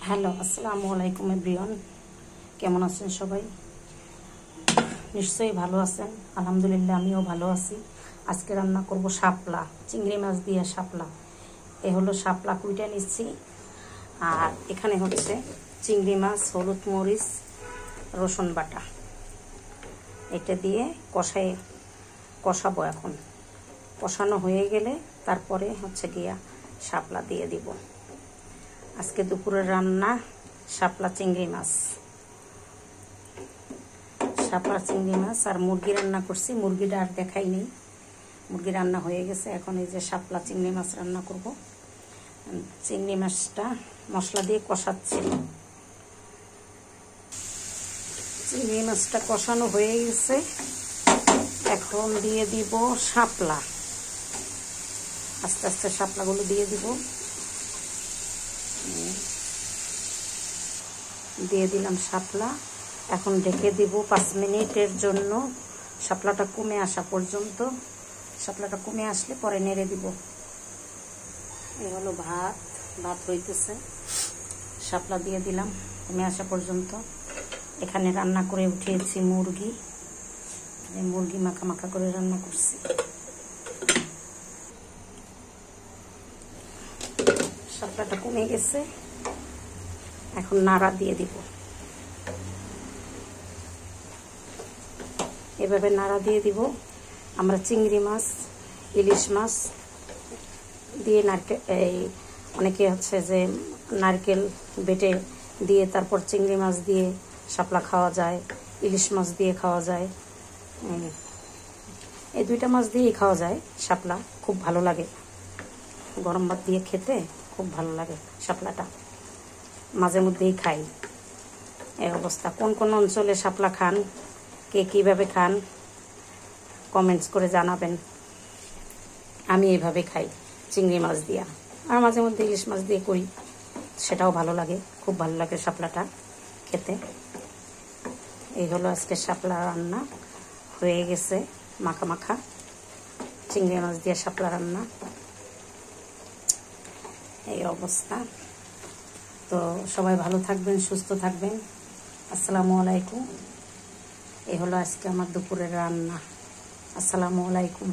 Hello, আসসালামু আলাইকুম everyone. কেমন আছেন সবাই? নিশ্চয়ই ভালো আছেন। আলহামদুলিল্লাহ, আমিও ভালো আছি। আজকে রান্না করব শাপলা, চিংড়ি মাছ দিয়ে শাপলা। এ হলো শাপলা কুইটা নিচ্ছি, আর এখানে হচ্ছে চিংড়ি মাছ, হলুদ মরিচ, রসুন বাটা। এটা দিয়ে কষাবো। এখন কষানো হয়ে গেলে তারপরে হচ্ছে গিয়া শাপলা দিয়ে দিব। আজকে দুপুরের রান্না শাপলা চিংড়ি মাছ, আর মুরগি রান্না করছি। মুরগিটা আর দেখাই নেই, মুরগি রান্না হয়ে গেছে। এখন এই যে শাপলা চিংড়ি মাছ রান্না করব। চিংড়ি মাছটা মশলা দিয়ে কষাচ্ছি। চিংড়ি মাছটা কষানো হয়ে গেছে, এখন দিয়ে দিব শাপলা। আস্তে আস্তে শাপলাগুলো দিয়ে দিব। দিয়ে দিলাম শাপলা। এখন ঢেকে দিব 5 মিনিটের জন্য, শাপলাটা কমে আসা পর্যন্ত। শাপলাটা কমে আসলে পরে নেড়ে দিব। এই হলো ভাত হইতেছে। শাপলা দিয়ে দিলাম কমে আসা পর্যন্ত। এখানে রান্না করে উঠিয়েছি মুরগি মাখা মাখা করে রান্না করছি। শাপলাটা কমে গেছে, এখন নাড়া দিয়ে দিব। এভাবে নাড়া দিয়ে দিব। আমরা চিংড়ি মাছ, ইলিশ মাছ দিয়ে অনেকে হচ্ছে যে নারকেল বেটে দিয়ে তারপর চিংড়ি মাছ দিয়ে শাপলা খাওয়া যায়, ইলিশ মাছ দিয়ে খাওয়া যায়। এই দুইটা মাছ দিয়েই খাওয়া যায় শাপলা। খুব ভালো লাগে, গরম ভাত দিয়ে খেতে খুব ভালো লাগে। শাপলাটা মাঝে মধ্যেই খাই। এই অবস্থা। কোন কোন অঞ্চলে শাপলা খান, কে কীভাবে খান, কমেন্টস করে জানাবেন। আমি এইভাবে খাই, চিংড়ি মাছ দিয়া। আর মাঝে মধ্যে ইলিশ মাছ দিয়ে করি, সেটাও ভালো লাগে। খুব ভালো লাগে শাপলাটা খেতে। এই হলো আজকে শাপলা রান্না হয়ে গেছে, মাখা মাখা চিংড়ি মাছ দিয়ে শাপলা রান্না। এই অবস্থা। তো সবাই ভালো থাকবেন, সুস্থ থাকবেন। আসসালামু আলাইকুম। এই হলো আজকে আমার দুপুরের রান্না। আসসালামু আলাইকুম।